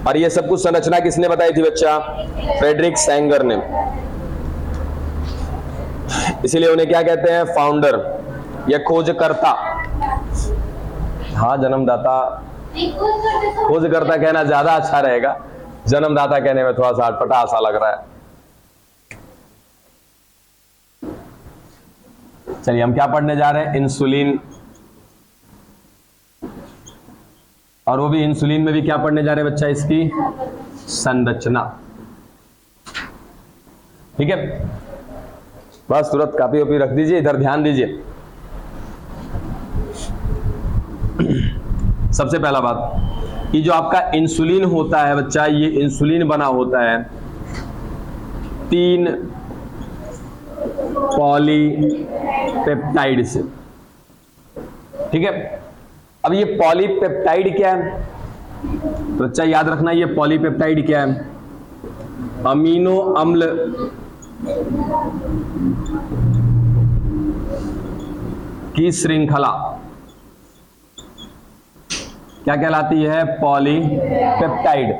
और ये सब कुछ संरचना किसने बताई थी बच्चा? फ्रेडरिक सैंगर ने। इसीलिए उन्हें क्या कहते हैं? फाउंडर या खोजकर्ता। हाँ, जन्मदाता, खोजकर्ता कहना ज्यादा अच्छा रहेगा, जन्मदाता कहने में थोड़ा सा अटपटा सा लग रहा है। चलिए हम क्या पढ़ने जा रहे हैं? इंसुलिन। और वो भी इंसुलिन में भी क्या पढ़ने जा रहे हैं बच्चा? इसकी संरचना। ठीक है, बस तुरंत कॉपी वॉपी रख दीजिए, इधर ध्यान दीजिए। सबसे पहला बात कि जो आपका इंसुलिन होता है बच्चा, ये इंसुलिन बना होता है 3 पॉलीपेप्टाइड से। ठीक है, अब ये पॉलीपेप्टाइड क्या है तो बच्चा याद रखना, ये पॉलीपेप्टाइड क्या है? अमीनो अम्ल की श्रृंखला क्या कहलाती है? पॉलीपेप्टाइड।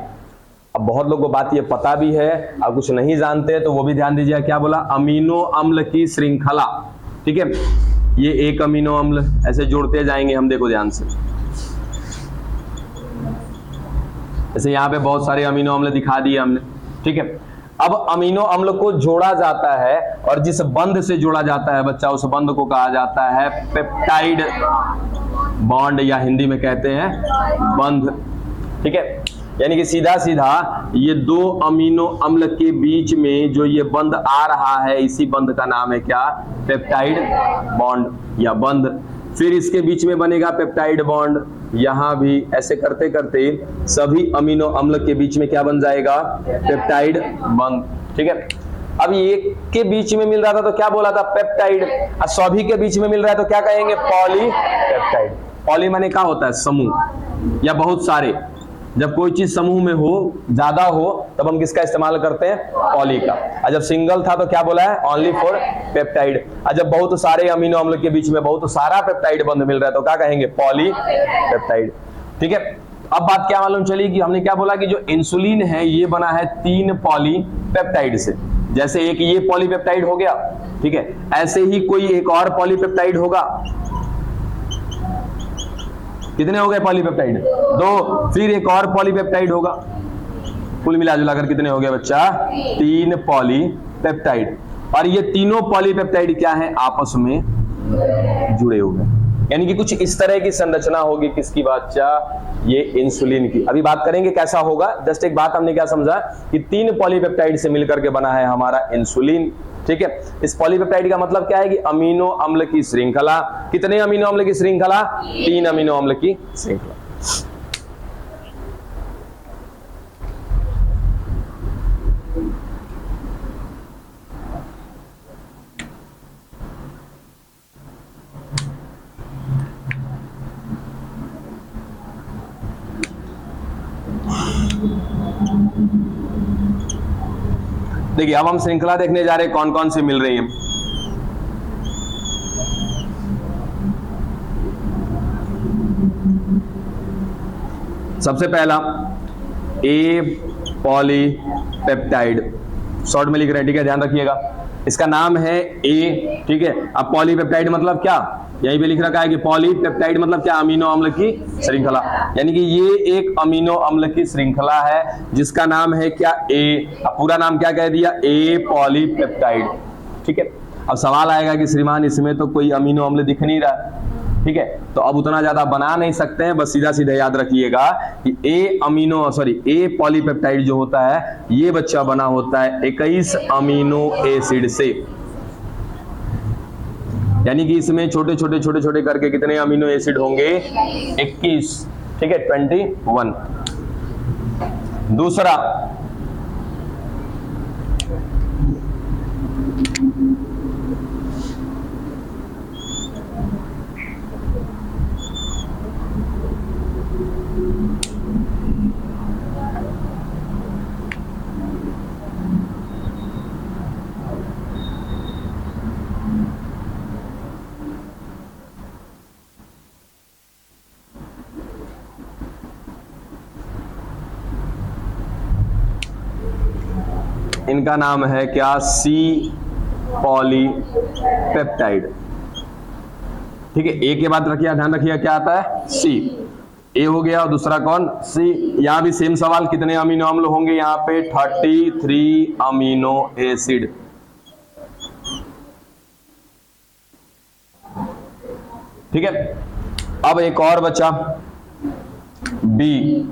अब बहुत लोगों को बात ये पता भी है, अब कुछ नहीं जानते तो वो भी ध्यान दीजिए। क्या बोला? अमीनो अम्ल की श्रृंखला। ठीक है, ये एक अमीनो अम्ल, ऐसे जोड़ते जाएंगे हम, देखो ध्यान से। जैसे यहाँ पे बहुत सारे अमीनो अम्ल दिखा दिए हमने। ठीक है, अब अमीनो अम्ल को जोड़ा जाता है और जिस बंध से जोड़ा जाता है बच्चा, उस बंध को कहा जाता है पेप्टाइड बॉन्ड, या हिंदी में कहते हैं बंध। ठीक है, यानी कि सीधा सीधा ये 2 अमीनो अम्ल के बीच में जो ये बंध आ रहा है, इसी बंध का नाम है क्या? पेप्टाइड बॉन्ड या बंध। फिर इसके बीच में बनेगा पेप्टाइड बॉन्ड, यहां भी ऐसे करते करते सभी अमीनो अम्ल के बीच में क्या बन जाएगा? पेप्टाइड बंध। ठीक है, अब एक के बीच में मिल रहा था तो क्या बोला था? पेप्टाइड। और सभी के बीच में मिल रहा है तो क्या कहेंगे? पॉलीपेप्टाइड। पॉली माने क्या होता है? समूह या बहुत सारे। जब कोई चीज समूह में हो, ज्यादा हो, तब हम किसका इस्तेमाल करते हैं? पॉली का। और जब सिंगल था तो क्या बोला है? Only for peptide. और जब बहुत सारे अमीनो अम्ल के बीच में बहुत सारा पेप्टाइड बंध मिल रहा है तो क्या कहेंगे? पॉलीपेप्टाइड। ठीक है, अब बात क्या मालूम चली कि हमने क्या बोला कि जो इंसुलिन है ये बना है 3 पॉलीपेप्टाइड से। जैसे एक ये पॉलीपेप्टाइड हो गया, ठीक है, ऐसे ही कोई एक और पॉलीपेप्टाइड होगा। कितने हो गए पॉलीपेप्टाइड? 2। फिर एक और पॉलीपेप्टाइड होगा। कुल मिला जुलाकर कितने हो गए बच्चा? 3 पॉलीपेप्टाइड। और ये तीनों पॉलीपेप्टाइड क्या है? आपस में जुड़े हुए, यानी कि कुछ इस तरह की संरचना होगी। किसकी बच्चा? ये इंसुलिन की। अभी बात करेंगे कैसा होगा। जस्ट एक बात हमने क्या समझा कि 3 पॉलीपेप्टाइड से मिलकर के बना है हमारा इंसुलिन। ठीक है, इस पॉलीपेप्टाइड का मतलब क्या है कि अमीनो अम्ल की श्रृंखला। कितने अमीनो अम्ल की श्रृंखला? 3 अमीनो अम्ल की श्रृंखला। देखिए, अब हम श्रृंखला देखने जा रहे हैं कौन कौन सी मिल रही है। सबसे पहला ए पॉलीपेप्टाइड, शॉर्ट में लिख रहे हैं। ठीक है, ध्यान रखिएगा, इसका नाम है ए। ठीक है, अब पॉलीपेप्टाइड मतलब क्या? यहीं पे लिख रखा है कि पॉलीपेप्टाइड मतलब क्या? अमीनो अम्ल की श्रृंखला। यानी कि ये एक अमीनो अम्ल की श्रृंखला है जिसका नाम है क्या? ए। अब पूरा नाम क्या कह दिया? ए पॉलीपेप्टाइड। ठीक है, अब सवाल आएगा कि श्रीमान इसमें तो कोई अमीनो अम्ल दिख नहीं रहा। ठीक है, तो अब उतना ज्यादा बना नहीं सकते हैं, बस सीधा सीधा याद रखिएगा कि ए पॉलीपेप्टाइड जो होता है ये बच्चा बना होता है 21 अमीनो एसिड से। यानी कि इसमें छोटे छोटे करके कितने अमीनो एसिड होंगे? 21। ठीक है, 21। दूसरा इनका नाम है क्या, सी पॉलीपेप्टाइड। ठीक है, ए के बाद रखिए, ध्यान रखिए क्या आता है, सी। ए हो गया और दूसरा कौन, सी। यहां भी सेम सवाल, कितने अमीनो अम्ल होंगे, यहाँ पे 33 अमीनो एसिड। ठीक है, अब एक और बचा बी।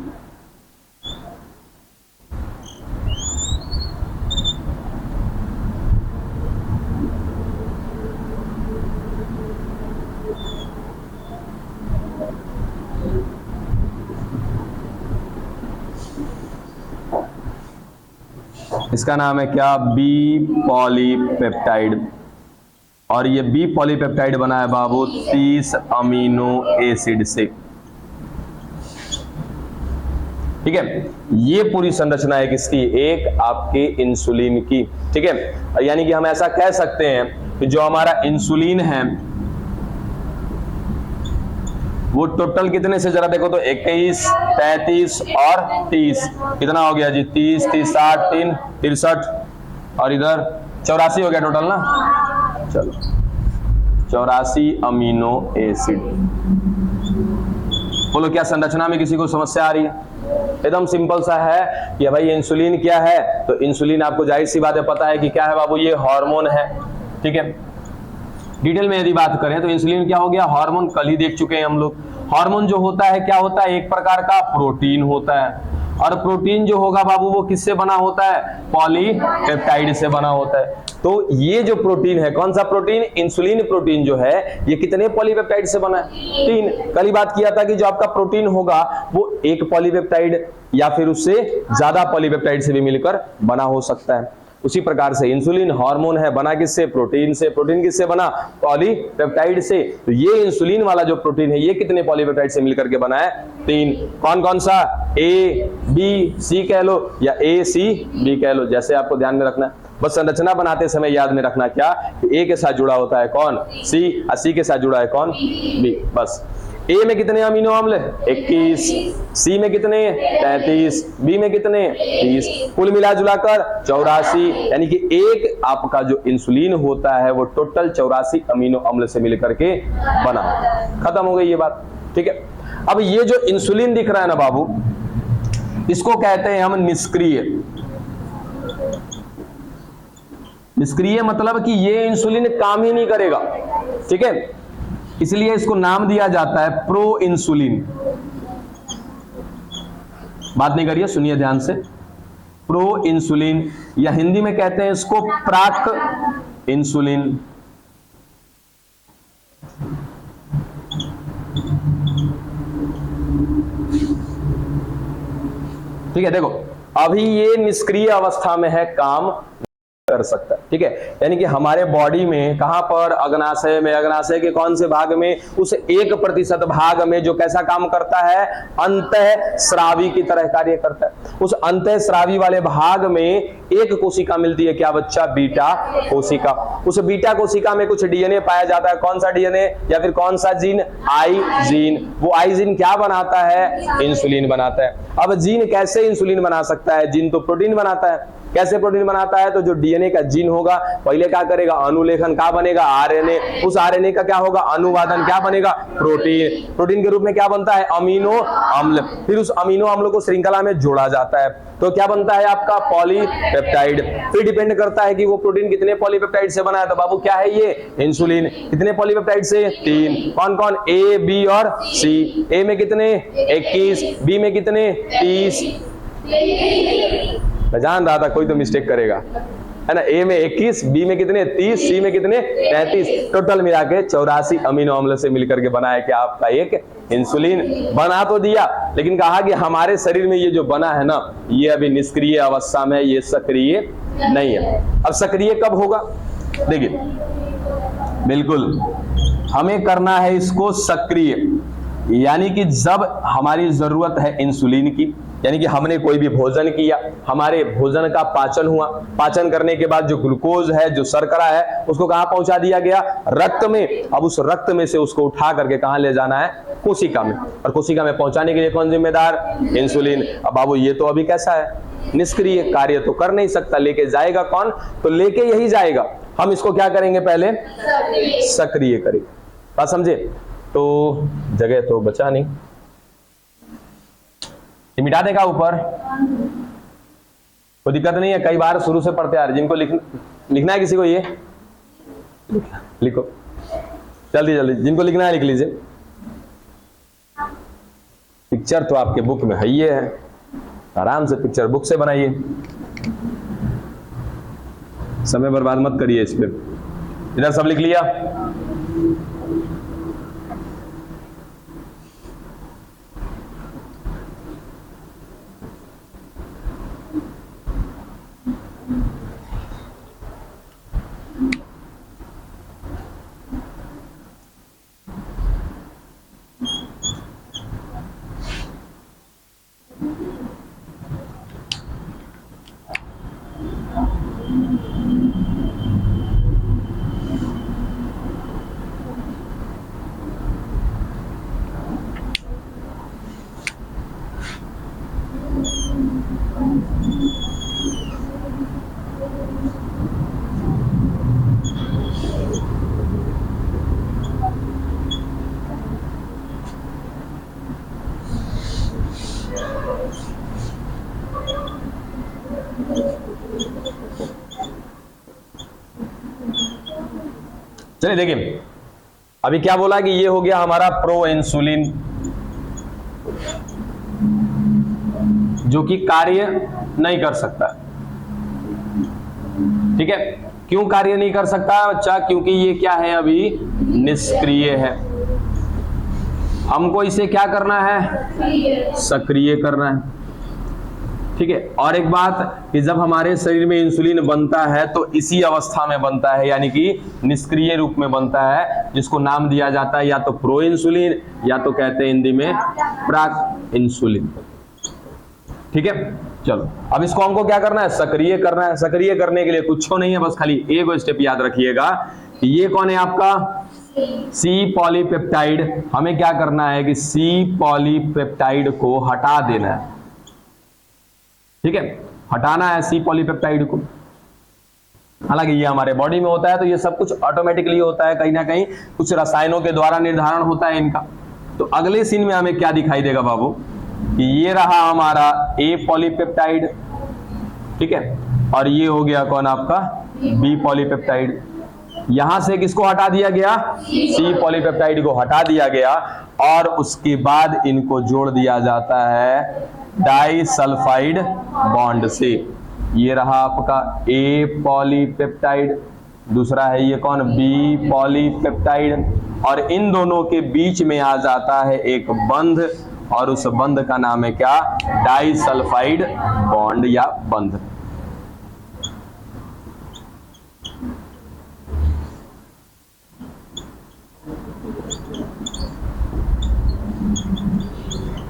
इसका नाम है क्या, बी पॉलीपेप्टाइड। और ये बी पॉलीपेप्टाइड बना है बाबू 30 अमीनो एसिड से। ठीक है, ये पूरी संरचना है किसकी, एक आपके इंसुलिन की। ठीक है, यानी कि हम ऐसा कह सकते हैं कि जो हमारा इंसुलिन है वो टोटल कितने से, जरा देखो तो 21, 33 और 30, कितना हो गया जी, 30, 30, 60, 3, 63 और इधर 84 हो गया टोटल ना। चलो 84 अमीनो एसिड। बोलो क्या संरचना में किसी को समस्या आ रही है? एकदम सिंपल सा है कि भाई इंसुलिन क्या है, तो इंसुलिन आपको जाहिर सी बात है पता है कि क्या है बाबू, ये हार्मोन है। ठीक है, डिटेल में यदि बात करें तो इंसुलिन क्या हो गया, हार्मोन। कल ही देख चुके हैं हम लोग। हार्मोन जो होता है क्या होता है, एक प्रकार का प्रोटीन होता है, और प्रोटीन जो होगा बाबू वो किससे बना होता है, पॉलीपेप्टाइड से बना होता है। तो ये जो प्रोटीन है, कौन सा प्रोटीन, इंसुलिन प्रोटीन जो है, ये कितने पॉलीपेप्टाइड से बना है, 3। कल ही बात किया था कि जो आपका प्रोटीन होगा वो एक पॉलीपेप्टाइड या फिर उससे ज्यादा पॉलीपेप्टाइड से भी मिलकर बना हो सकता है। उसी प्रकार से इंसुलिन हार्मोन है, बना किससे, प्रोटीन से। प्रोटीन किससे बना, पॉलीपेप्टाइड से। तो ये इंसुलिन वाला जो प्रोटीन है ये कितने पॉलीपेप्टाइड से मिलकर के बना है, 3। कौन कौन सा, ए बी सी कह लो या ए सी बी कह लो, जैसे आपको ध्यान में रखना है। बस संरचना बनाते समय याद में रखना क्या, ए के साथ जुड़ा होता है कौन, सी, और सी के साथ जुड़ा है कौन, बी। बस ए में कितने अमीनो अम्ल, 21, सी में कितने, 33, बी में कितने, 30, कुल मिला जुलाकर 84। यानी कि एक आपका जो इंसुलिन होता है वो टोटल 84 अमीनो अम्ल से मिलकर के बना। खत्म हो गई ये बात। ठीक है, अब ये जो इंसुलिन दिख रहा है ना बाबू, इसको कहते हैं हम निष्क्रिय। निष्क्रिय मतलब कि ये इंसुलिन काम ही नहीं करेगा। ठीक है, इसलिए इसको नाम दिया जाता है प्रो इंसुलिन। बात नहीं करिए, सुनिए ध्यान से। प्रो इंसुलिन या हिंदी में कहते हैं इसको प्राक इंसुलिन। ठीक है, देखो अभी ये निष्क्रिय अवस्था में है, काम कर सकता है। ठीक है, यानी कि हमारे बॉडी में कहां पर, अग्नाशय में, अग्नाशय के कौन से भाग में, उस 1% भाग में जो कैसा काम करता है, अंतःस्रावी की तरह कार्य करता है। उस अंतःस्रावी वाले भाग में एक कोशिका मिलती है, क्या बच्चा, बीटा कोशिका। उस बीटा कोशिका में कुछ डीएनए पाया जाता है। कौन सा डीएनए या फिर कौन सा जीन, आई जीन। वो आई जीन क्या बनाता है, इंसुलिन बनाता है। अब जीन कैसे इंसुलिन बना सकता है, जीन तो प्रोटीन बनाता है। कैसे प्रोटीन बनाता है, तो जो डीएनए का जीन होगा पहले क्या करेगा, अनुलेखन क्या बनेगा, आरएनए। उस आरएनए का क्या होगा, अनुवादन, क्या बनेगा, प्रोटीन। प्रोटीन के रूप में क्या बनता है, अमीनो अम्ल। फिर उस अमीनो अम्ल को श्रृंखला में जोड़ा जाता है तो क्या बनता है आपका, पॉलीपेप्टाइड। फिर डिपेंड करता है कि वो प्रोटीन कितने पॉलीपेप्टाइड से बना है, तो बाबू क्या है ये, इंसुलिन। कितने पॉलीपेप्टाइड से, 3। कौन कौन, ए बी और सी। ए में कितने, 21, बी में कितने, 30। मैं जान रहा था कोई तो मिस्टेक करेगा, है ना। ए में 21, बी में कितने, 30, सी में कितने, 33। टोटल मिला के 84 अमीनो अम्ल से मिलकर के बनाया क्या आपका एक इंसुलिन। बना तो दिया, लेकिन कहा कि हमारे शरीर में ये जो बना है ना, ये अभी निष्क्रिय अवस्था में, ये सक्रिय नहीं है। अब सक्रिय कब होगा, देखिए बिल्कुल हमें करना है इसको सक्रिय, यानी कि जब हमारी जरूरत है इंसुलिन की, यानी कि हमने कोई भी भोजन किया, हमारे भोजन का पाचन हुआ, पाचन करने के बाद जो ग्लूकोज है, जो शर्करा है, उसको कहां पहुंचा दिया गया, रक्त में। अब उस रक्त में से उसको उठा करके कहां ले जाना है, कोशिका में। और कोशिका में पहुंचाने के लिए कौन जिम्मेदार, इंसुलिन। अब बाबू ये तो अभी कैसा है, निष्क्रिय, कार्य तो कर नहीं सकता, लेके जाएगा कौन, तो लेके यही जाएगा। हम इसको क्या करेंगे, पहले सक्रिय करेंगे। बात समझे? तो जगह तो बचा नहीं, ये मिटा देगा ऊपर, कोई दिक्कत नहीं है। कई बार शुरू से पढ़ते आ रहे, जिनको लिखना है किसी को ये लिखो, जल्दी जल्दी, जिनको लिखना है लिख लीजिए। पिक्चर तो आपके बुक में है, ये है, आराम से पिक्चर बुक से बनाइए, समय बर्बाद मत करिए इस पे। इधर सब लिख लिया? चलिए देखिए, अभी क्या बोला कि ये हो गया हमारा प्रो इंसुलिन, जो कि कार्य नहीं कर सकता। ठीक है, क्यों कार्य नहीं कर सकता बच्चा? क्योंकि ये क्या है, अभी निष्क्रिय है। हमको इसे क्या करना है, सक्रिय करना है। ठीक है, और एक बात कि जब हमारे शरीर में इंसुलिन बनता है तो इसी अवस्था में बनता है, यानी कि निष्क्रिय रूप में बनता है, जिसको नाम दिया जाता है या तो प्रो इंसुलिन या तो कहते हैं हिंदी में प्राक इंसुलिन। ठीक है, चलो अब इसको हमको क्या करना है, सक्रिय करना है। सक्रिय करने के लिए कुछ नहीं है, बस खाली एक स्टेप याद रखिएगा कि ये कौन है आपका सी पॉलीपेप्टाइड। हमें क्या करना है कि सी पॉलीपेप्टाइड को हटा देना है। ठीक है, हटाना है सी पॉलीपेप्टाइड को। हालांकि ये हमारे बॉडी में होता है तो ये सब कुछ ऑटोमेटिकली होता है, कहीं ना कहीं कुछ रसायनों के द्वारा निर्धारण होता है इनका। तो अगले सीन में हमें क्या दिखाई देगा बाबू कि ये रहा हमारा ए पॉलीपेप्टाइड, ठीक है, और ये हो गया कौन आपका बी पॉलीपेप्टाइड। यहां से किसको हटा दिया गया, सी पॉलीपेप्टाइड को हटा दिया गया, और उसके बाद इनको जोड़ दिया जाता है डाइसल्फाइड बॉन्ड से। ये रहा आपका ए पॉलीपेप्टाइड, दूसरा है ये कौन बी पॉलीपेप्टाइड, और इन दोनों के बीच में आ जाता है एक बंध, और उस बंध का नाम है क्या, डाइसल्फाइड बॉन्ड या बंध।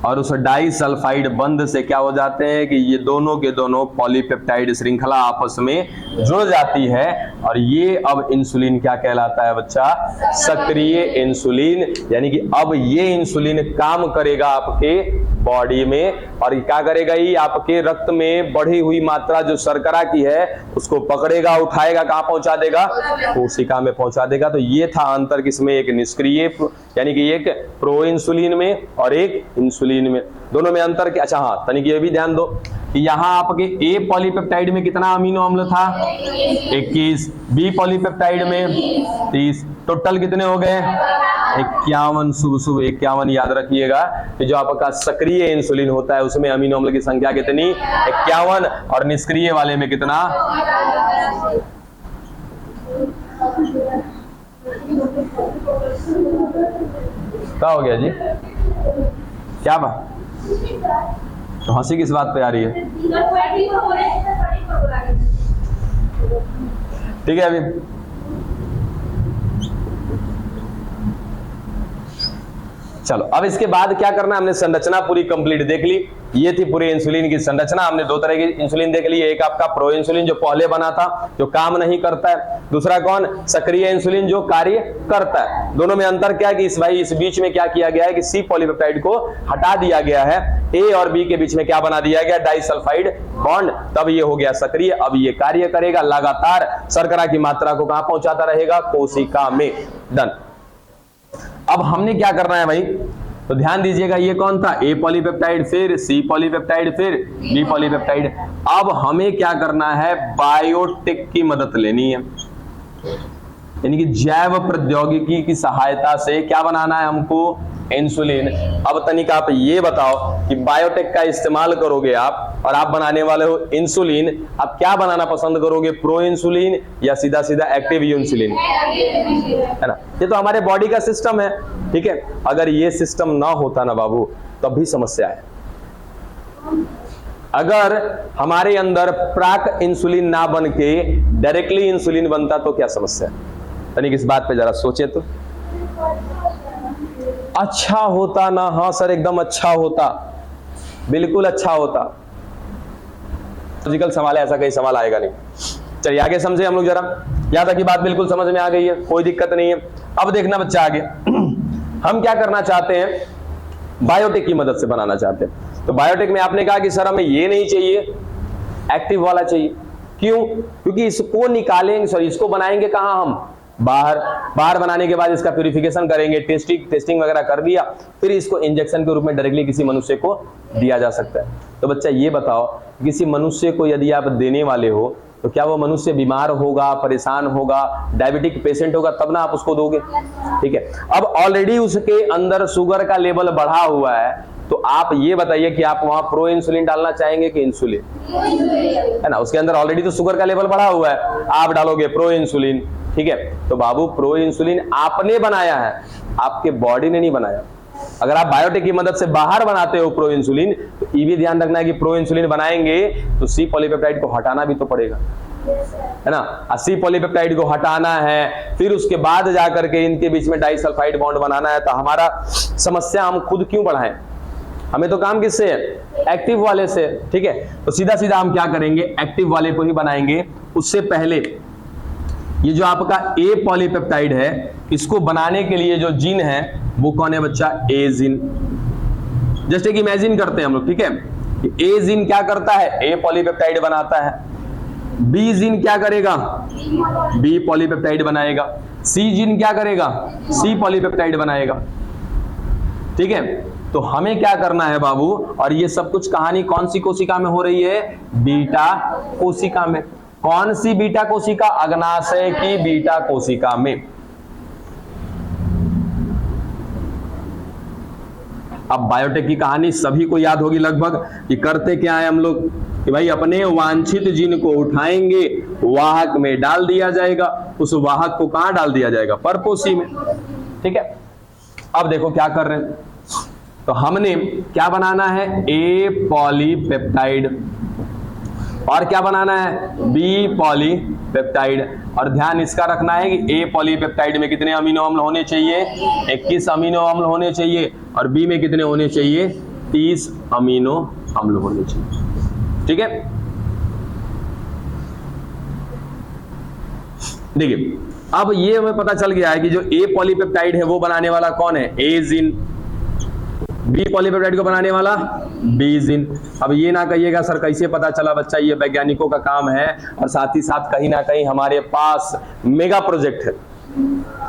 और उस डाइसल्फाइड बंध से क्या हो जाते हैं कि ये दोनों के दोनों पॉलीपेप्टाइड श्रृंखला आपस में जुड़ जाती है, और ये अब इंसुलिन क्या कहलाता है बच्चा, सक्रिय इंसुलिन। यानी कि अब ये इंसुलिन काम करेगा आपके बॉडी में, और क्या करेगा, ये आपके रक्त में बढ़ी हुई मात्रा जो शर्करा की है उसको पकड़ेगा, उठाएगा, कहां पहुंचा देगा, कोशिका में पहुंचा देगा। तो ये था अंतर किसमें, एक निष्क्रिय यानी कि एक प्रो इंसुलिन में और एक इंसुलिन में, दोनों में अंतर क्या। अच्छा हाँ, तनिक ये भी ध्यान दो कि यहाँ आपके ए पॉलीपेप्टाइड में कितना अमीनो अम्ल था, 21, बी पॉलीपेप्टाइड में 30, टोटल कितने हो गए 51, शुभ 51 याद रखिएगा कि जो आपका सक्रिय इंसुलिन होता है उसमें अमीनो अम्ल की संख्या कितनी, 51, और निष्क्रिय वाले में कितना, क्या हो गया जी, क्या बात, तो हंसी किस बात पे आ रही है। ठीक है, अभी चलो अब इसके बाद क्या करना है, हमने संरचना पूरी कंप्लीट देख ली। ये थी पूरी इंसुलिन की संरचना। हमने दो तरह की इंसुलिन देख ली, एक आपका प्रो इंसुलिन जो पहले बना था, जो काम नहीं करता है, दूसरा कौन, सक्रिय इंसुलिन जो कार्य करता है। दोनों में अंतर क्या है कि इस बीच में क्या किया गया है कि सी पॉलीपेप्टाइड को हटा दिया गया है, ए और बी के बीच में क्या बना दिया गया, डाइसल्फाइड बॉन्ड, तब ये हो गया सक्रिय। अब ये कार्य करेगा, लगातार शर्करा की मात्रा को कहां पहुंचाता रहेगा, कोशिका में। डन। अब हमने क्या करना है भाई, तो ध्यान दीजिएगा, ये कौन था, ए पॉलीपेप्टाइड, फिर सी पॉलीपेप्टाइड, फिर बी पॉलीपेप्टाइड। अब हमें क्या करना है, बायोटेक की मदद लेनी है, यानी कि जैव प्रौद्योगिकी की सहायता से क्या बनाना है हमको, इंसुलिन। अब तनिक आप ये बताओ कि बायोटेक का इस्तेमाल करोगे आप और आप बनाने वाले हो इंसुलिन, आप क्या बनाना पसंद करोगे, प्रो इंसुलिन या सीधा सीधा एक्टिव इंसुलिन, है ना। ये तो हमारे बॉडी का सिस्टम है, ठीक है। अगर ये सिस्टम ना होता ना बाबू, तब भी समस्या है। अगर हमारे अंदर प्राक इंसुलिन ना बन के डायरेक्टली इंसुलिन बनता तो क्या समस्या है, तनिक इस बात पे जरा सोचे तो। अच्छा होता ना, हाँ सर एकदम अच्छा होता, बिल्कुल अच्छा होता। लॉजिकल सवाल है, ऐसा कहीं सवाल आएगा नहीं। चलिए आगे समझे हम लोग जरा, यहां तक की बात बिल्कुल समझ में आ गई है, कोई दिक्कत नहीं है। अब देखना बच्चा आगे हम क्या करना चाहते हैं, बायोटेक की मदद से बनाना चाहते हैं। तो बायोटेक में आपने कहा कि सर हमें ये नहीं चाहिए, एक्टिव वाला चाहिए। क्यों, क्योंकि इसको निकालेंगे, सॉरी इसको बनाएंगे कहां हम, बाहर बनाने के बाद इसका प्यूरिफिकेशन करेंगे, टेस्टिंग वगैरह कर दिया, फिर इसको इंजेक्शन के रूप में डायरेक्टली किसी मनुष्य को दिया जा सकता है। तो बच्चा ये बताओ, किसी मनुष्य को यदि आप देने वाले हो तो क्या वो मनुष्य बीमार होगा, परेशान होगा, डायबिटिक पेशेंट होगा, तब ना आप उसको दोगे, ठीक है। अब ऑलरेडी उसके अंदर शुगर का लेवल बढ़ा हुआ है, तो आप ये बताइए कि आप वहां प्रो इंसुलिन डालना चाहेंगे कि इंसुलिन, है ना। उसके अंदर ऑलरेडी तो शुगर का लेवल बढ़ा हुआ है, आप डालोगे प्रो इंसुलिन, ठीक है। तो बाबू प्रो इंसुलिन आपने बनाया है, आपके बॉडी ने नहीं बनाया। अगर आप बायोटेक की मदद से बाहर बनाते हो प्रो इंसुलिन, तो ये भी ध्यान रखना है कि प्रो इंसुलिन बनाएंगे तो सी पॉलीपेप्टाइड को हटाना भी तो पड़ेगा, है ना। सी पॉलीपेप्टाइड को हटाना है, फिर उसके बाद जाकर के इनके बीच में डाइसल्फाइड बॉन्ड बनाना है। तो हमारा समस्या हम खुद क्यों बढ़ाएं, हमें तो काम किससे है, एक्टिव वाले से, ठीक है। तो सीधा सीधा हम क्या करेंगे, एक्टिव वाले को ही बनाएंगे। उससे पहले ये जो आपका ए पॉलीपेप्टाइड है, इसको बनाने के लिए जो जीन है वो कौन है बच्चा, ए जीन। जस्ट एक इमेजिन करते हैं हम लोग, ठीक है। ए जीन क्या करता है, ए पॉलीपेप्टाइड बनाता है। बी जीन क्या करेगा, बी पॉलीपेप्टाइड बनाएगा। सी जीन क्या करेगा, सी पॉलीपेप्टाइड बनाएगा, ठीक है। तो हमें क्या करना है बाबू, और ये सब कुछ कहानी कौन सी कोशिका में हो रही है, बीटा कोशिका में। कौन सी बीटा कोशिका, अग्नाशय की बीटा कोशिका में। अब बायोटेक की कहानी सभी को याद होगी लगभग, कि करते क्या है हम लोग, कि भाई अपने वांछित जीन को उठाएंगे, वाहक में डाल दिया जाएगा, उस वाहक को कहां डाल दिया जाएगा, परपोषी में, ठीक है। अब देखो क्या कर रहे हैं, तो हमने क्या बनाना है, ए पॉलीपेप्टाइड, और क्या बनाना है, बी पॉलीपेप्टाइड। और ध्यान इसका रखना है कि ए पॉलीपेप्टाइड में कितने अमीनो अम्ल होने चाहिए, 21 अमीनो अम्ल होने चाहिए, और बी में कितने होने चाहिए, 30 अमीनो अम्ल होने चाहिए, ठीक है। देखिए अब ये हमें पता चल गया है कि जो ए पॉलीपेप्टाइड है वो बनाने वाला कौन है, ए जीन। बी पॉलीपेप्टाइड को बनाने वाला बी जीन। अब ये ना कहिएगा सर कैसे पता चला, बच्चा ये वैज्ञानिकों का काम है, और साथ ही साथ कहीं ना कहीं हमारे पास मेगा प्रोजेक्ट है।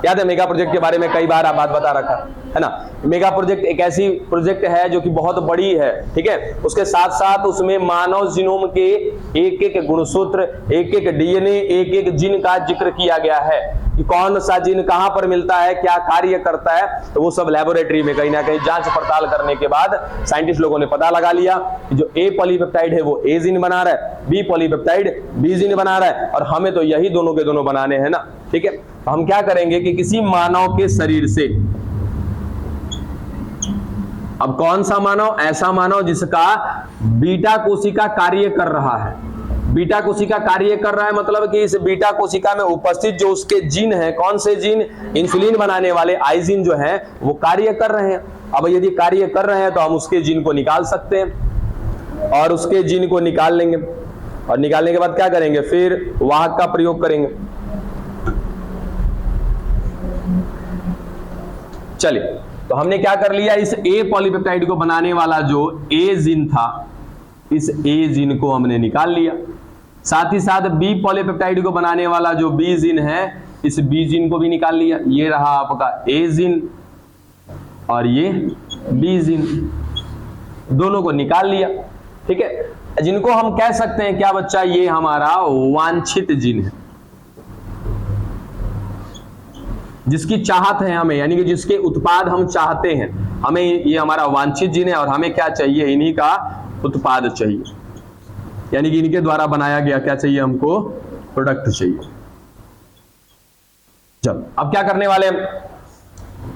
याद है मेगा प्रोजेक्ट के बारे में कई बार बात बता रखा है ना। मेगा प्रोजेक्ट एक ऐसी प्रोजेक्ट है जो कि बहुत बड़ी है, ठीक है। उसके साथ साथ उसमें मानव जीनोम के एक एक गुणसूत्र, एक एक डीएनए, एक एक जीन का जिक्र किया गया है कि कौन सा जीन कहां पर मिलता है, क्या कार्य करता है। तो वो सब लेबोरेटरी में कहीं ना कहीं जांच पड़ताल करने के बाद साइंटिस्ट लोगों ने पता लगा लिया कि जो ए पॉलीपेप्टाइड है वो ए जीन बना रहा है, बी पॉलीपेप्टाइड बी जीन बना रहा है, और हमें तो यही दोनों के दोनों बनाने हैं ना, ठीक है। तो हम क्या करेंगे कि किसी मानव के शरीर से, अब कौन सा मानव, ऐसा मानव जिसका बीटा कोशिका कार्य कर रहा है। बीटा कोशिका कार्य कर रहा है मतलब कि इस बीटा कोशिका में उपस्थित जो उसके जीन है, कौन से जीन, इंसुलिन बनाने वाले आई जीन जो है वो कार्य कर रहे हैं। अब यदि कार्य कर रहे हैं तो हम उसके जीन को निकाल सकते हैं, और उसके जीन को निकाल लेंगे, और निकालने के बाद क्या करेंगे, फिर वाहक का प्रयोग करेंगे। चलिए, तो हमने क्या कर लिया, इस ए पॉलीपेप्टाइड को बनाने वाला जो ए जीन था, इस ए जीन को हमने निकाल लिया। साथ ही साथ बी पॉलीपेप्टाइड को बनाने वाला जो बी जीन है, इस बी जीन को भी निकाल लिया। ये रहा आपका ए जीन और ये बी जीन, दोनों को निकाल लिया। ठीक है, जिनको हम कह सकते हैं क्या बच्चा, ये हमारा वांछित जीन है, जिसकी चाहत है हमें, यानी कि जिसके उत्पाद हम चाहते हैं, हमें ये हमारा वांछित जीन है और हमें क्या चाहिए, इन्हीं का उत्पाद चाहिए, यानी कि इनके द्वारा बनाया गया क्या चाहिए हमको, प्रोडक्ट चाहिए। चलो अब क्या करने वाले हैं,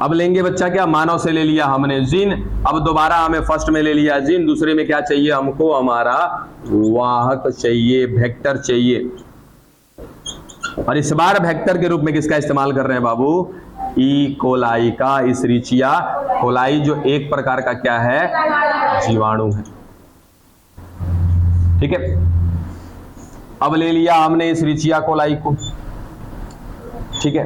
अब लेंगे बच्चा क्या, मानव से ले लिया हमने जीन, अब दोबारा हमें फर्स्ट में ले लिया जीन, दूसरे में क्या चाहिए हमको, हमारा वाहक चाहिए, वेक्टर चाहिए। और इस बार वेक्टर के रूप में किसका इस्तेमाल कर रहे हैं बाबू, ई कोलाई का, इशरिचिया कोलाई, जो एक प्रकार का क्या है, जीवाणु है। ठीक है, अब ले लिया हमने इशरिचिया कोलाई को। ठीक है,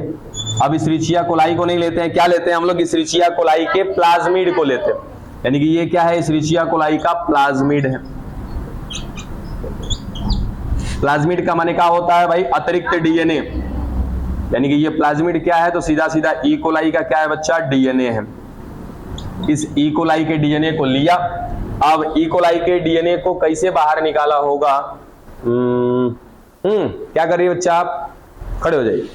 अब इशरिचिया कोलाई को नहीं लेते हैं, क्या लेते हैं हम लोग, इशरिचिया कोलाई के प्लाज्मिड को लेते हैं, यानी कि ये क्या है, इशरिचिया कोलाई का प्लाज्मिड है। प्लाज्मिड का माने क्या होता है भाई, अतिरिक्त डीएनए, यानी कि ये प्लाज्मिड क्या है, तो सीधा सीधा ई कोलाई का क्या है बच्चा, डीएनए है। इस ई कोलाई के डीएनए को लिया, अब ई कोलाई के डीएनए को कैसे बाहर निकाला होगा, क्या करिए बच्चा, आप खड़े हो जाइए।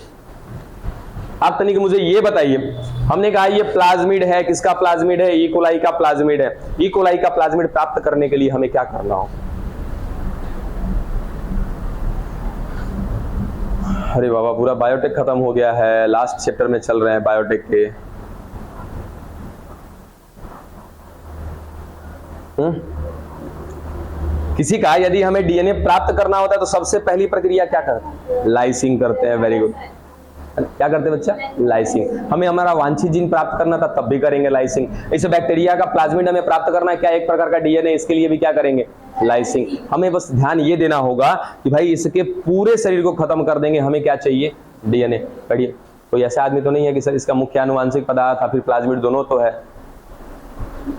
आप तनिक मुझे ये बताइए, हमने कहा ये प्लाज्मिड है, किसका प्लाज्मिड है, ई कोलाई का प्लाज्मिड है। ई कोलाई का प्लाज्मिड प्राप्त करने के लिए हमें क्या करना होगा, अरे बाबा पूरा बायोटेक खत्म हो गया है, लास्ट चैप्टर में चल रहे हैं बायोटेक के। किसी का यदि हमें डीएनए प्राप्त करना होता है तो सबसे पहली प्रक्रिया क्या करते हैं, लाइसिंग करते हैं। वेरी गुड, क्या करते हैं बच्चा, लाइसिंग। हमें हमारा वांछित जीन प्राप्त करना था तब भी करेंगे लाइसिंग। इस बैक्टीरिया का प्लाज्मिड हमें प्राप्त करना है, क्या एक प्रकार का डीएनए, इसके लिए भी क्या करेंगे, लाइसिंग। हमें बस ध्यान ये देना होगा कि भाई इसके पूरे शरीर को खत्म कर देंगे, हमें क्या चाहिए, डीएनए। पढ़िए, कोई ऐसा आदमी तो नहीं है कि सर इसका मुख्य आनुवांशिक पदार्थ फिर प्लाज्मिड दोनों तो है,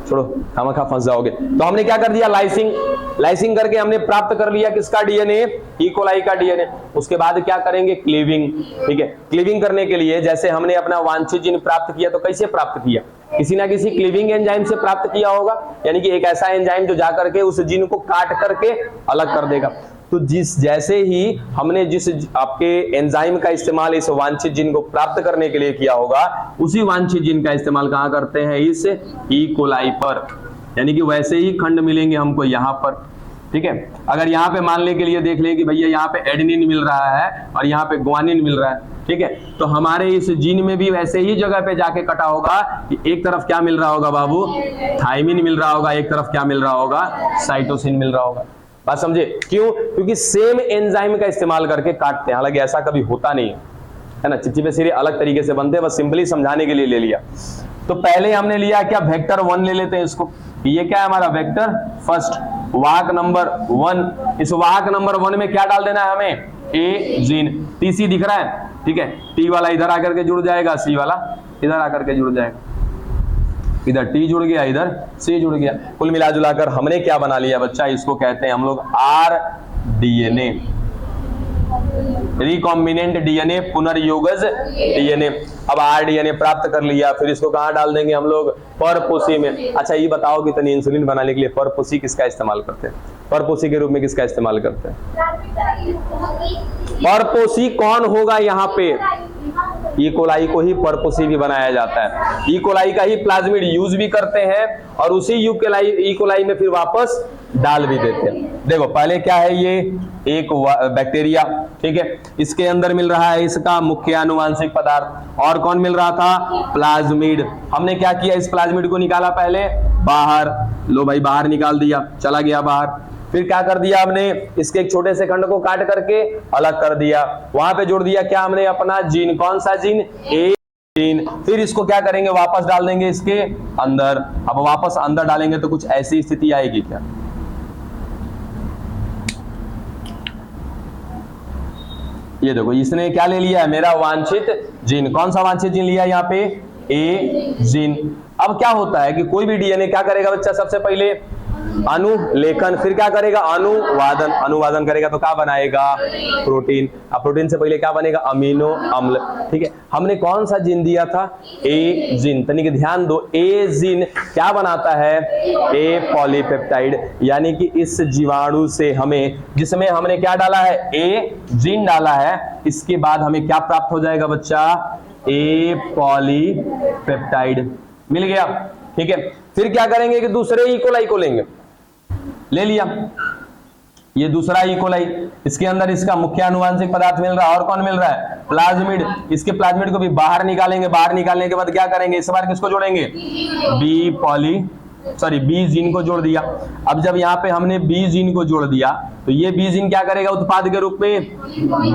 छोड़ो खामखा फंस जाओगे। तो हमने क्या कर दिया, लाइसिंग। लाइसिंग करके हमने प्राप्त कर लिया किसका डीएनए, ई कोलाई का डीएनए। उसके बाद क्या करेंगे, क्लीविंग। ठीक है, क्लीविंग करने के लिए जैसे हमने अपना वांछित जीन प्राप्त किया, तो कैसे प्राप्त किया, किसी ना किसी क्लीविंग एंजाइम से प्राप्त किया होगा, यानी कि एक ऐसा एंजाइम जो जाकर के उस जीन को काट करके अलग कर देगा। तो जैसे ही हमने जिस आपके एंजाइम का इस्तेमाल इस वांछित जीन को प्राप्त करने के लिए किया होगा, उसी वांछित जीन का इस्तेमाल कहां करते हैं, इस ई कोलाई पर, यानी कि वैसे ही खंड मिलेंगे हमको यहां पर। ठीक है, अगर यहाँ पे मानने के लिए देख लें कि भैया यहाँ पे एडेनिन मिल रहा है और यहाँ पे ग्वानिन मिल रहा है, ठीक है, तो हमारे इस जीन में भी वैसे ही जगह पे जाके कटा होगा कि एक तरफ क्या मिल रहा होगा बाबू, थायमिन मिल रहा होगा, एक तरफ क्या मिल रहा होगा, साइटोसिन मिल रहा होगा। बात समझे, क्यों, क्योंकि सेम एंजाइम का इस्तेमाल करके काटते हैं। हालांकि ऐसा कभी होता नहीं है ना, चिपचिपे सिरे अलग तरीके से बनते हैं, बस सिंपली समझाने के लिए ले लिया। तो पहले हमने लिया क्या, वेक्टर 1 ले लेते हैं इसको। ये क्या है हमारा वेक्टर फर्स्ट, वाहक नंबर 1। इस वाहक नंबर 1 में क्या डाल देना है हमें, ए जीन। टीसी दिख रहा है, ठीक है, टी वाला इधर आकर के जुड़ जाएगा, सी वाला इधर आकर के जुड़ जाएगा, इधर टी जुड़ गया, इधर सी जुड़ गया। कुल मिला जुलाकर हमने क्या बना लिया बच्चा, इसको कहते हैं हम लोग आर डीएनए, रिकॉम्बिनेंट डीएनए, पुनर्योगज डीएनए। अब आर डीएनए प्राप्त कर लिया, फिर इसको कहां डाल देंगे हम लोग, परपोसी में। अच्छा ये बताओ कि तनी इंसुलिन बनाने के लिए परपोसी किसका इस्तेमाल करते हैं, परपोसी के रूप में किसका इस्तेमाल करते हैं, परपोसी कौन होगा यहाँ पे, ई कोलाई को ही परपोसी भी बनाया जाता है। ई कोलाई का ही प्लाज्मिड यूज भी करते हैं और उसी ई कोलाई में फिर वापस डाल भी देते हैं। देखो पहले क्या है, ये एक बैक्टीरिया, ठीक है, इसके अंदर मिल रहा है इसका मुख्य आनुवांशिक पदार्थ, और कौन मिल रहा था, प्लाज्मिड। हमने क्या किया, इस प्लाज्मिड को निकाला पहले बाहर, लो भाई बाहर निकाल दिया, चला गया बाहर। फिर क्या कर दिया हमने, इसके एक छोटे से खंड को काट करके अलग कर दिया, वहां पे जोड़ दिया क्या हमने, अपना जीन। कौन सा जीन, ए जीन। फिर इसको क्या करेंगे, वापस डाल देंगे इसके अंदर। अब वापस अंदर डालेंगे तो कुछ ऐसी स्थिति आएगी क्या, ये देखो इसने क्या ले लिया है, मेरा वांछित जीन। कौन सा वांछित जीन लिया यहाँ पे, ए जीन। अब क्या होता है कि कोई भी डीएनए क्या करेगा बच्चा, सबसे पहले अनुलेखन, फिर क्या करेगा, अनुवादन। अनुवादन करेगा तो क्या बनाएगा, प्रोटीन। अब प्रोटीन से पहले क्या बनेगा, अमीनो अम्ल। ठीक है, हमने कौन सा जीन दिया था, ए जीन। तनिक ध्यान दो, ए जीन क्या बनाता है, ए पॉलीपेप्टाइड। यानी कि इस जीवाणु से हमें, जिसमें हमने क्या डाला है, ए जीन डाला है, इसके बाद हमें क्या प्राप्त हो जाएगा बच्चा, ए पॉलीपेप्टाइड मिल गया। ठीक है, फिर क्या करेंगे कि दूसरे इकोलाई को लेंगे, ले लिया ये दूसरा इकोलाई, इसके अंदर इसका मुख्य आनुवांशिक पदार्थ मिल रहा है, और कौन मिल रहा है, प्लाज्मिड। इसके प्लाज्मिड को भी बाहर निकालेंगे, बाहर निकालने के बाद क्या करेंगे, इस बार किसको जोड़ेंगे, बी जीन को जोड़ दिया। अब जब यहाँ पे हमने बी जीन को जोड़ दिया तो ये बी जीन क्या करेगा, उत्पाद के रूप में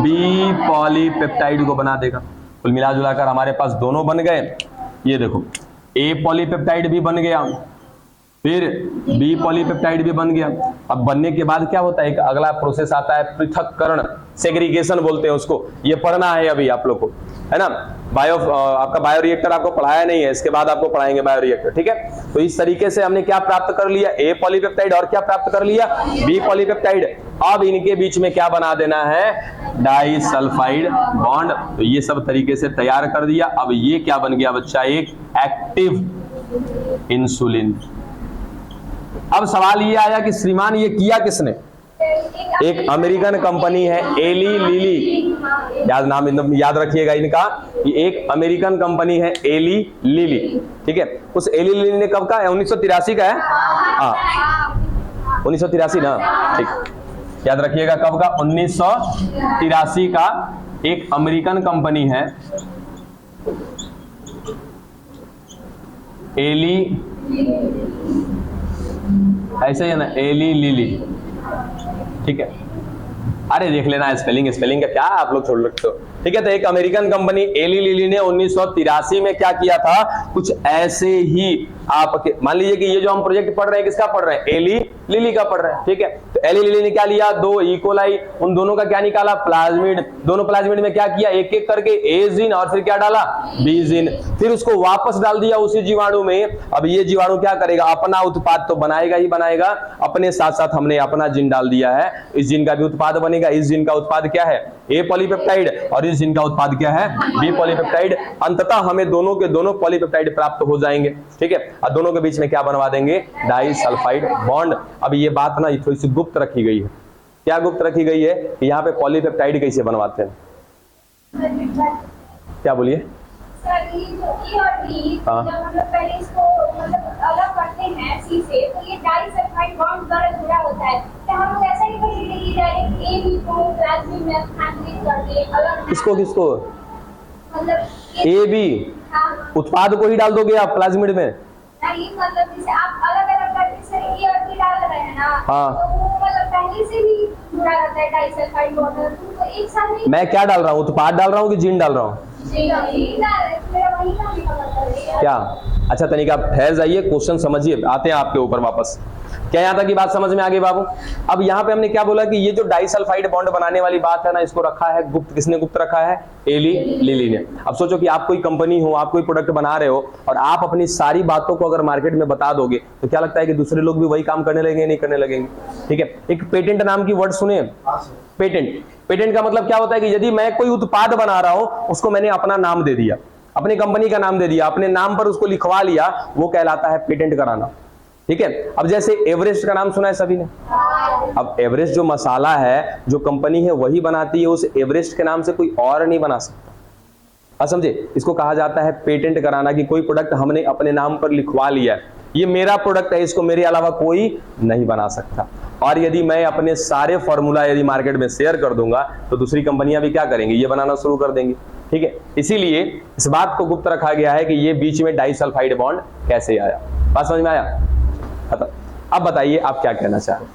बी पॉलीपेप्टाइड को बना देगा। कुल मिला जुलाकर हमारे पास दोनों बन गए। ये देखो ए पॉलीपेप्टाइड भी बन गया, फिर बी पॉलीपेप्टाइड भी बन गया। अब बनने के बाद क्या होता है, एक अगला प्रोसेस आता है पृथक्करण, सेग्रीगेशन बोलते हैं उसको। ये पढ़ना है अभी आप लोग को, है ना। आपका बायोरिएक्टर आपको पढ़ाया नहीं है, इसके बाद आपको पढ़ाएंगे बायोरिएक्टर। ठीक है, तो इस तरीके से हमने क्या प्राप्त कर लिया, ए पॉलीपेप्टाइड, और क्या प्राप्त कर लिया, बी पॉलीपेप्टाइड। अब इनके बीच में क्या बना देना है, डाइसल्फाइड बॉन्ड। तो ये सब तरीके से तैयार कर दिया। अब ये क्या बन गया बच्चा, एक एक्टिव इंसुलिन। अब सवाल ये आया कि श्रीमान ये किया किसने, एक अमेरिकन कंपनी है एली लिली, नाम एकदम याद रखिएगा इनका, कि एक अमेरिकन कंपनी है एली लिली। ठीक है, उस एली लिली ने कब का है, 1983 का है, हाँ 1983 ना, ठीक याद रखिएगा कब का, 1983 का एक अमेरिकन कंपनी है एली, ऐसे ही है ना, एली लिली। ठीक है, अरे देख लेना स्पेलिंग, स्पेलिंग का क्या आप लोग छोड़ रखते हो। ठीक है, तो एक अमेरिकन कंपनी एली लिली ने 1983 में क्या किया था, कुछ ऐसे ही आपके, मान लीजिए कि ये जो हम प्रोजेक्ट पढ़ रहे हैं किसका पढ़ रहे हैं, एली लिली का पढ़ रहे हैं। ठीक है, तो एली लिली ने क्या लिया, दो इकोलाई, उन दोनों का क्या निकाला, प्लाज्मिड। दोनों प्लाज्मिड में क्या किया, एक एक करके ए जीन और फिर क्या डाला, बी जीन। फिर उसको वापस डाल दिया उसी जीवाणु में। अब ये जीवाणु क्या करेगा, अपना उत्पाद तो बनाएगा ही बनाएगा, अपने साथ साथ हमने अपना जीन डाल दिया है, इस जीन का भी उत्पाद बनेगा। इस जीन का उत्पाद क्या है, ए पॉलीपेप्टाइड, और इस जीन का उत्पाद क्या है, बी पॉलीपेप्टाइड। अंततः हमें दोनों के दोनों पॉलीपेप्टाइड प्राप्त हो जाएंगे। ठीक है, और दोनों के बीच में क्या बनवा देंगे, डाइसल्फाइड बॉन्ड। अब ये बात ना थोड़ी सी गुप्त रखी गई है। क्या गुप्त रखी गई है कि यहाँ पे पॉलीपेप्टाइड कैसे बनवाते हैं, क्या बोलिए, हाँ पहले इसको मतलब अलग करते हैं सी से, तो ये डाइसल्फाइड बॉन्ड द्वारा जुड़ा होता है। तो हम लोग ऐसा नहीं करेंगे कि डायरेक्ट ए बी को प्लाज्मिड में स्थानांतरित करके अलग, किसको किसको, मतलब ए बी उत्पाद को ही डाल दोगे आप प्लाज्मिड में, नहीं मतलब जैसे आप अलग अलग करके से ए और बी डाल रहे हैं ना, हाँ, तो वो मतलब पहले से ही जुड़ा रहता है डाइसल्फाइड बॉन्ड, तो एक साथ नहीं। मैं क्या डाल रहा हूँ, उत्पाद डाल रहा हूँ कि जीन डाल रहा हूँ, क्या। अच्छा तनिक आप ठहर जाइए, क्वेश्चन समझिए, आते हैं आपके ऊपर वापस। क्या यहाँ तक की बात समझ में आ गई बाबू। अब यहाँ पे हमने क्या बोला कि ये जो डाइसल्फाइड बॉन्ड बनाने वाली बात है ना, इसको रखा है गुप्त। किसने गुप्त रखा है, एली लिली ने। अब सोचो कि आप कोई कंपनी हो, आप कोई प्रोडक्ट बना रहे हो, और आप अपनी सारी बातों को अगर मार्केट में बता दोगे तो क्या लगता है कि दूसरे लोग भी वही काम करने लगेंगे, नहीं करने लगेंगे। ठीक है, एक पेटेंट नाम की वर्ड सुने, पेटेंट। पेटेंट का मतलब क्या होता है कि यदि मैं कोई उत्पाद बना रहा हूं, उसको मैंने अपना नाम दे दिया, अपनी कंपनी का नाम दे दिया, अपने नाम पर उसको लिखवा लिया, वो कहलाता है पेटेंट कराना। ठीक है, अब जैसे एवरेस्ट का नाम सुना है सभी ने। अब एवरेस्ट जो मसाला है, जो कंपनी है वही बनाती है, उस एवरेस्ट के नाम से कोई और नहीं बना सकता। समझे, इसको कहा जाता है पेटेंट कराना, कि कोई प्रोडक्ट हमने अपने नाम पर लिखवा लिया है, ये मेरा प्रोडक्ट है, इसको मेरे अलावा कोई नहीं बना सकता। और यदि मैं अपने सारे फॉर्मूला यदि मार्केट में शेयर कर दूंगा तो दूसरी कंपनियां भी क्या करेंगी, ये बनाना शुरू कर देंगी। ठीक है, इसीलिए इस बात को गुप्त रखा गया है कि ये बीच में डाइसल्फाइड बॉन्ड कैसे आया। बात समझ में आया। अब बताइए आप क्या कहना चाह रहे हैं।